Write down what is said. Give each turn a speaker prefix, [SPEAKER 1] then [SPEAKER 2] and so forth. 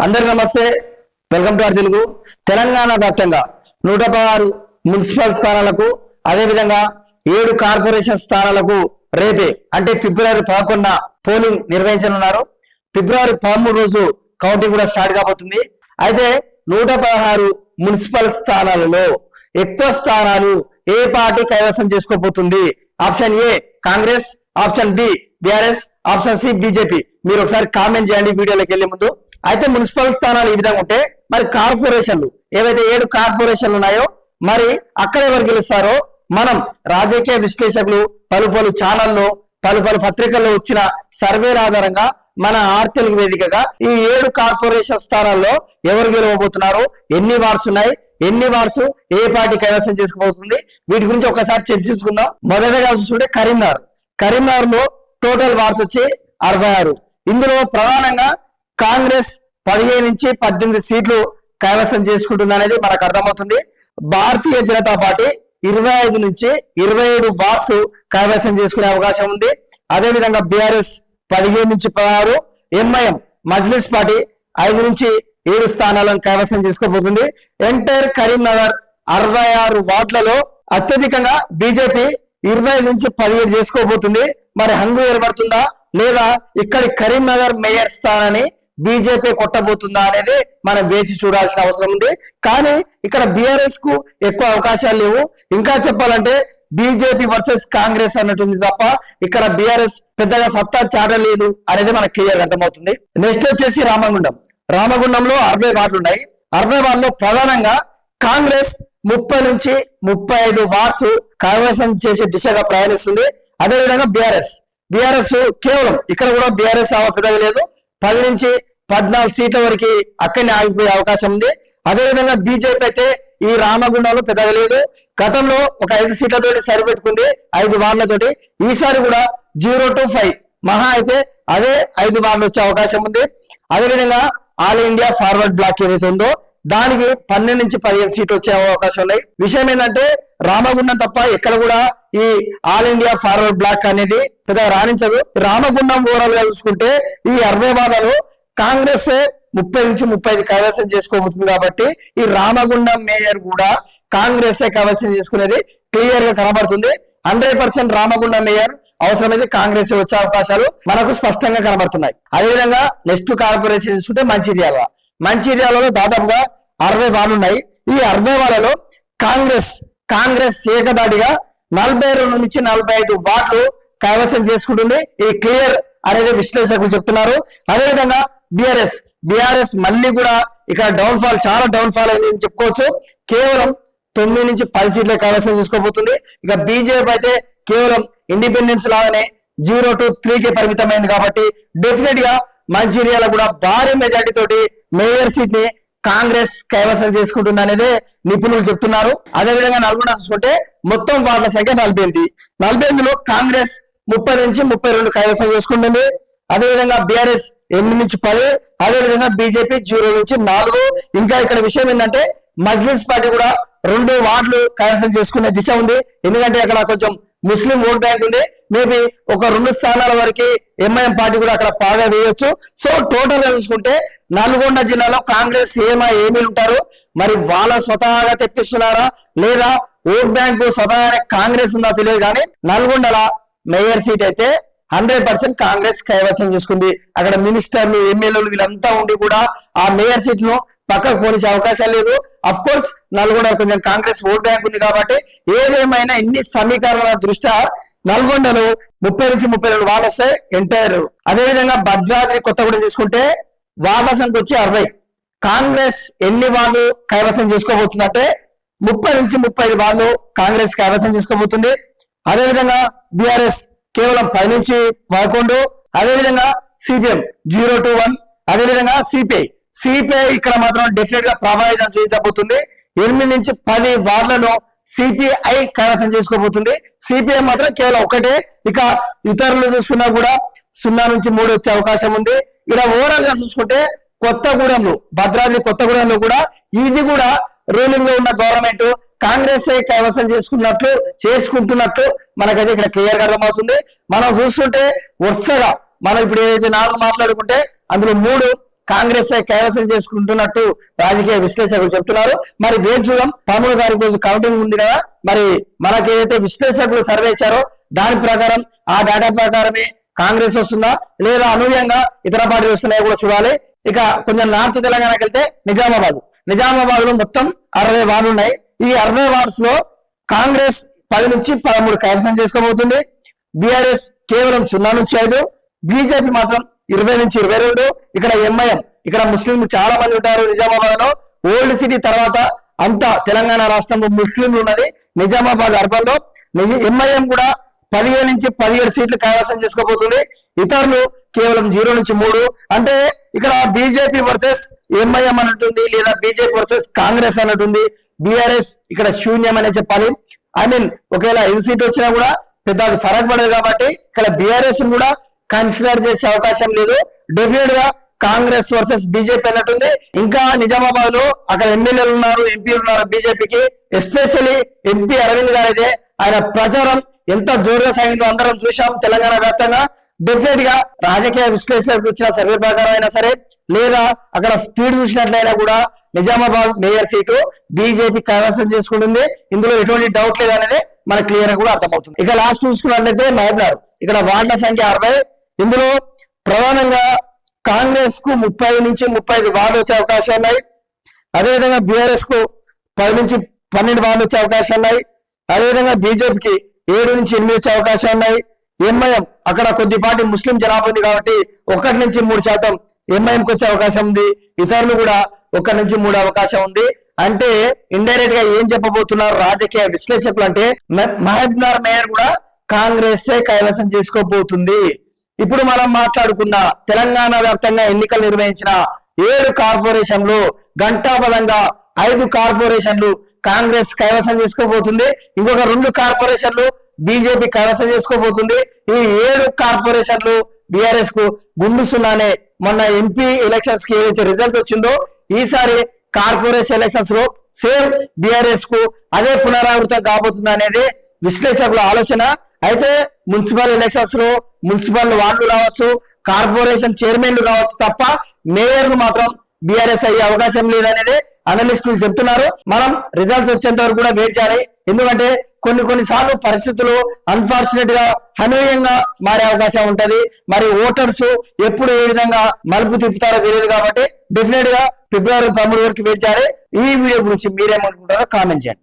[SPEAKER 1] అందరికీ నమస్తే. Welcome to Telugu. Telangana వ్యాప్తంగా 116 మున్సిపల్ స్థానాలకు అదేవిధంగా 7 కార్పొరేషన్ స్థానాలకు రేపే అంటే ఫిబ్రవరి 11న పోలింగ్ నిర్వహించనున్నారు. ఫిబ్రవరి 13 రోజు కౌంటింగ్ కూడా స్టార్ట్ కాబోతుంది. అయితే 116 మున్సిపల్ స్థానాలలో ఎక్కువ స్థానాలు ఏ పార్టీ కైవసం చేసుకోబోతుంది? Option A Congress, option B BRS, option C BJP. మీరు ఒకసారి కామెంట్ చేయండి వీడియోలోకి వెళ్లే ముందు. అయితే మున్సిపల్ స్థానాలు ఈ విధంగా ఉంటే మరి కార్పొరేషన్లు ఏవైతే 7 కార్పొరేషన్లు ఉన్నాయో మరి అక్కడ ఎవరు గెలుస్తారో మనం రాజకీయ విశ్లేషకులు పలు ఛానల్లో పలు పత్రికల్లో వచ్చిన సర్వేల ఆధారంగా మన ఆర్తెలుగు వేదికగా ఈ 7 కార్పొరేషన్ స్థానాల్లో ఎవరు గెలవబోతున్నారు, ఎన్ని వార్డ్స్ ఉన్నాయి, ఎన్ని వార్డ్స్ ఏ పార్టీ కైవసం చేసుకోబోతుంది, వీటి గురించి ఒకసారి చర్చించుకుందాం. మొదటగా చూసుకుంటే కరీంనగర్ లో టోటల్ వార్డ్స్ వచ్చి 66. ఇందులో ప్రధానంగా కాంగ్రెస్ 15 నుంచి 18 సీట్లు కైవసం చేసుకుంటుంది అనేది మనకు అర్థమవుతుంది. భారతీయ జనతా పార్టీ 25 నుంచి 27 వార్డ్స్ కైవసం చేసుకునే అవకాశం ఉంది. అదేవిధంగా బీఆర్ఎస్ 15 నుంచి 16, ఎంఐఎం మజ్లిస్ పార్టీ 5 నుంచి 7 స్థానాలను కైవసం చేసుకోబోతుంది. ఎంటైర్ కరీంనగర్ 66 వార్డులలో అత్యధికంగా బీజేపీ 25 నుంచి 17 చేసుకోబోతుంది. మరి హంగు ఏర్పడుతుందా లేదా ఇక్కడి కరీంనగర్ మేయర్ స్థానాన్ని బీజేపీ కొట్టబోతుందా అనేది మనం వేచి చూడాల్సిన అవసరం ఉంది. కానీ ఇక్కడ బీఆర్ఎస్ కు ఎక్కువ అవకాశాలు లేవు. ఇంకా చెప్పాలంటే బీజేపీ వర్సెస్ కాంగ్రెస్ అన్నట్టుంది తప్ప ఇక్కడ బీఆర్ఎస్ పెద్దగా సత్తా చాటలేదు అనేది మనకు క్లియర్ అర్థమవుతుంది. నెక్స్ట్ వచ్చేసి రామగుండంలో 60 వార్డులు ఉన్నాయి. 60 వార్డులో ప్రధానంగా కాంగ్రెస్ 30 నుంచి 35 వార్డ్స్ కైవసం చేసే దిశగా ప్రయాణిస్తుంది. అదేవిధంగా బీఆర్ఎస్ కేవలం ఇక్కడ కూడా బీఆర్ఎస్ పెద్దగా లేదు, 10 నుంచి 14 సీట్ల వరకు అక్కడనే ఆగిపోయే అవకాశం ఉంది. అదేవిధంగా బీజేపీ అయితే ఈ రామగుండంలో పెద్దగా లేదు. గతంలో ఒక 5 సీట్లతోటి సరిపెట్టుకుంది 5 వార్డులతోటి. ఈసారి కూడా 0 to 5 మహా అయితే అదే 5 వార్డులు వచ్చే అవకాశం ఉంది. అదేవిధంగా ఆల్ ఇండియా ఫార్వర్డ్ బ్లాక్ ఏదైతే ఉందో దానికి 12 నుంచి 15 సీట్లు వచ్చే అవకాశం ఉన్నాయి. విషయం ఏంటంటే రామగుండం తప్ప ఎక్కడ కూడా ఈ ఆల్ ఇండియా ఫార్వర్డ్ బ్లాక్ అనేది పెద్దగా రాణించదు. రామగుండం ఓవరాల్ గా చూసుకుంటే ఈ 60 వార్డులు కాంగ్రెస్ 30 నుంచి 35 కైవసం చేసుకోబోతుంది. కాబట్టి ఈ రామగుండం మేయర్ కూడా కాంగ్రెస్ కైవసం చేసుకునేది క్లియర్ గా కనబడుతుంది. 100% రామగుండం మేయర్ అవసరమైతే కాంగ్రెస్ వచ్చే అవకాశాలు మనకు స్పష్టంగా కనబడుతున్నాయి. అదేవిధంగా నెక్స్ట్ కార్పొరేషన్ చూసుకుంటే మంచిర్యాలలో దాదాపుగా 60 వార్డులు ఉన్నాయి. ఈ 60 వార్డులలో కాంగ్రెస్ ఏకదాటిగా 42 నుంచి 45 వార్డులు కైవసం చేసుకుంటుంది. ఇది క్లియర్ అనేది విశ్లేషకులు చెప్తున్నారు. అదేవిధంగా బీఆర్ఎస్ మళ్ళీ కూడా ఇక్కడ చాలా డౌన్ ఫాల్ అయింది చెప్పుకోవచ్చు. కేవలం 9 నుంచి 10 సీట్లే కైవసం చేసుకోబోతుంది. ఇక బీజేపీ అయితే కేవలం ఇండిపెండెన్స్ లాగానే 0 to 3కి పరిమితమైంది. కాబట్టి డెఫినెట్ గా మంచిర్యాల కూడా భారీ మెజార్టీ తోటి మేయర్ సీట్ ని కాంగ్రెస్ కైవసం చేసుకుంటుంది అనేది నిపుణులు చెప్తున్నారు. అదేవిధంగా నల్గొండ చూసుకుంటే మొత్తం వార్డుల సంఖ్య 48లో కాంగ్రెస్ 30 నుంచి 32 కైవసం చేసుకుంటుంది. అదేవిధంగా బీఆర్ఎస్ 8 నుంచి 10, అదేవిధంగా బీజేపీ 0 నుంచి 4. ఇంకా ఇక్కడ విషయం ఏంటంటే మజ్లిస్ పార్టీ కూడా 2 వార్డులు కైవసం చేసుకునే దిశ ఉంది. ఎందుకంటే అక్కడ కొంచెం ముస్లిం ఓట్ బ్యాంక్ ఉంది. మేబీ ఒక 2 స్థానాల వరకు ఎంఐఎం పార్టీ కూడా అక్కడ పాగా వేయొచ్చు. సో టోటల్ గా చూసుకుంటే నల్గొండ జిల్లాలో కాంగ్రెస్ ఏమీ ఉంటారు, మరి వాళ్ళ స్వతహాగా తెప్పిస్తున్నారా లేదా ఓట్ బ్యాంకు స్వతహాగా కాంగ్రెస్ ఉందా తెలియదు. కానీ నల్గొండల మేయర్ సీట్ అయితే 100% కాంగ్రెస్ కైవసం చేసుకుంది. అక్కడ మినిస్టర్లు, ఎమ్మెల్యేలు వీళ్ళంతా ఉండి కూడా ఆ మేయర్ సీట్ ను పక్కకు పోనిసే అవకాశం లేదు. అఫ్ కోర్స్ నల్గొండ కొంచెం కాంగ్రెస్ ఓట్ బ్యాంక్ ఉంది కాబట్టి ఏదేమైనా ఇన్ని సమీకరణల దృష్ట్యా నల్గొండలో 30 నుంచి 32 వార్డు వస్తాయి ఎంటైర్. అదేవిధంగా భద్రాద్రి కొత్తగూడెం తీసుకుంటే వార్డుల సంఖ్య వచ్చి 60. కాంగ్రెస్ ఎన్ని వార్డులు కైవసం చేసుకోబోతుందంటే 30 నుంచి 35 వార్డులు కాంగ్రెస్ కైవసం చేసుకోబోతుంది. అదేవిధంగా బీఆర్ఎస్ కేవలం 10 నుంచి 11, అదేవిధంగా సిపిఎం 0 to 1, అదేవిధంగా సిపిఐ ఇక్కడ మాత్రం డెఫినెట్ గా ప్రభావితం చూపించబోతుంది. 8 నుంచి 10 వార్డులను సిపిఐ కైవసం చేసుకోబోతుంది. సిపిఐ మాత్రం కేవలం 1. ఇక ఇతరులు చూసుకున్నా కూడా 0 నుంచి 3 వచ్చే అవకాశం ఉంది. ఇలా ఓవరాల్ గా చూసుకుంటే భద్రాద్రి కొత్తగూడెంలో కూడా ఇది కూడా రూలింగ్ లో ఉన్న గవర్నమెంట్ కాంగ్రెస్ కైవసం చేసుకుంటున్నట్లు మనకైతే ఇక్కడ క్లియర్ గా అర్థమవుతుంది. మనం చూస్తుంటే వరుసగా మనం ఇప్పుడు ఏదైతే 4 మాట్లాడుకుంటే అందులో 3 కాంగ్రెస్ కైవసం చేసుకుంటున్నట్టు రాజకీయ విశ్లేషకులు చెప్తున్నారు. మరి వేచి చూద్దాం. 13 తారీఖు రోజు కౌంటింగ్ ఉంది కదా, మరి మనకి ఏదైతే విశ్లేషకులు సర్వే ఇచ్చారో దాని ప్రకారం ఆ డేటా ప్రకారమే కాంగ్రెస్ వస్తుందా లేదా అనూహ్యంగా ఇతర పార్టీలు వస్తున్నాయో కూడా చూడాలి. ఇక కొంచెం నార్త్ తెలంగాణకి వెళ్తే నిజామాబాద్ లో మొత్తం 60 వార్డులు ఉన్నాయి. ఈ 60 వార్డ్స్ లో కాంగ్రెస్ 10 నుంచి 13 కైవసం చేసుకోబోతుంది. బీఆర్ఎస్ కేవలం 0 నుంచి 5, బీజేపీ మాత్రం 20 నుంచి 22. ఇక్కడ ఎంఐఎం, ఇక్కడ ముస్లింలు చాలా మంది ఉంటారు నిజామాబాద్ లో. ఓల్డ్ సిటీ తర్వాత అంతా తెలంగాణ రాష్ట్రంలో ముస్లింలు ఉన్నది నిజామాబాద్ అర్బన్ లో. ఎంఐఎం కూడా 15 నుంచి 17 సీట్లు కైవసం చేసుకోబోతుంది. ఇతరులు కేవలం 0 నుంచి 3. అంటే ఇక్కడ బీజేపీ వర్సెస్ ఎంఐఎం అన్నట్టుంది, లేదా బీజేపీ వర్సెస్ కాంగ్రెస్ అన్నట్టుంది. బీఆర్ఎస్ ఇక్కడ శూన్యం అనే చెప్పాలి. ఒకవేళ ఎన్ని సీట్లు వచ్చినా కూడా పెద్ద ఫరక్ పడదు కాబట్టి ఇక్కడ బీఆర్ఎస్ కూడా కన్సిడర్ చేసే అవకాశం లేదు. డెఫినెట్ గా కాంగ్రెస్ వర్సెస్ బీజేపీ అన్నట్టుంది. ఇంకా నిజామాబాద్ లో అక్కడ ఎమ్మెల్యేలు ఉన్నారు, ఎంపీలు ఉన్నారు బీజేపీకి. ఎస్పెషల్లీ ఎంపీ అరవింద్ గారు అయితే ఆయన ప్రచారం ఎంత జోరుగా సాగిందో అందరం చూసాం తెలంగాణ వ్యాప్తంగా. డెఫినెట్ గా రాజకీయ విశ్లేషకులు ఇచ్చిన సర్వే ప్రకారం అయినా సరే, లేదా అక్కడ స్పీడ్ చూసినట్లయినా కూడా నిజామాబాద్ మేయర్ సీటు బీజేపీ కైవసం చేసుకుంటుంది. ఇందులో ఎటువంటి డౌట్ లేదనేది మనకు క్లియర్ గా కూడా అర్థమవుతుంది. ఇక లాస్ట్ చూసుకున్నట్లయితే మహబూబ్నగర్, ఇక్కడ వార్డుల సంఖ్య 60. ఇందులో ప్రధానంగా కాంగ్రెస్ కు 30 నుంచి 35 వార్డులు వచ్చే అవకాశాలు ఉన్నాయి. అదేవిధంగా బీఆర్ఎస్ కు 10 నుంచి 12 వార్డులు వచ్చే అవకాశాలు ఉన్నాయి. అదేవిధంగా బీజేపీకి 7 నుంచి 8 వచ్చే అవకాశాలు ఉన్నాయి. ఎంఐఎం అక్కడ కొద్దిపాటి ముస్లిం జనాభా ఉంది కాబట్టి 1 నుంచి 3% ఎంఐఎంకి వచ్చే అవకాశం ఉంది. ఇతరులు కూడా 1 నుంచి 3 అవకాశం ఉంది. అంటే ఇండైరెక్ట్ గా ఏం చెప్పబోతున్నారు రాజకీయ విశ్లేషకులు అంటే మహబూబ్నగర్ మేయర్ కూడా కాంగ్రెస్ కైవసం చేసుకోబోతుంది. ఇప్పుడు మనం మాట్లాడుకున్న తెలంగాణ వ్యాప్తంగా ఎన్నికలు నిర్వహించిన 7 కార్పొరేషన్లు ఘంటాపథంగా 5 కార్పొరేషన్లు కాంగ్రెస్ కైవసం చేసుకోబోతుంది. ఇంకొక 2 కార్పొరేషన్లు బీజేపీ కైవసం చేసుకోబోతుంది. ఈ 7 కార్పొరేషన్లు బీఆర్ఎస్ కు గుండు సున్నానే. మొన్న ఎంపీ ఎలక్షన్స్ కి ఏదైతే రిజల్ట్స్ వచ్చిందో ఈసారి కార్పొరేషన్ ఎలక్షన్స్ లో సేమ్ బీఆర్ఎస్ కు అదే పునరావృతం కాబోతుంది అనేది విశ్లేషకుల ఆలోచన. అయితే మున్సిపల్ ఎలక్షన్స్ లో మున్సిపల్ వార్డులు కావచ్చు, కార్పొరేషన్ చైర్మన్లు కావచ్చు తప్ప మేయర్లు మాత్రం బీఆర్ఎస్ అయ్యే అవకాశం లేదనేది అనలిస్టులు చెప్తున్నారు. మనం రిజల్ట్స్ వచ్చేంత వరకు కూడా వెయిట్ చేయాలి. ఎందుకంటే కొన్నిసార్లు పరిస్థితులు అన్ఫార్చునేట్ గా అనూహ్యంగా మారే అవకాశం ఉంటది. మరి ఓటర్స్ ఎప్పుడు ఏ విధంగా మలుపు తిప్పుతారో తెలియదు కాబట్టి డెఫినెట్ గా ఫిబ్రవరి 13 వరకు వెయిట్ చేయాలి. ఈ వీడియో గురించి మీరేమనుకుంటారో కామెంట్ చేయండి.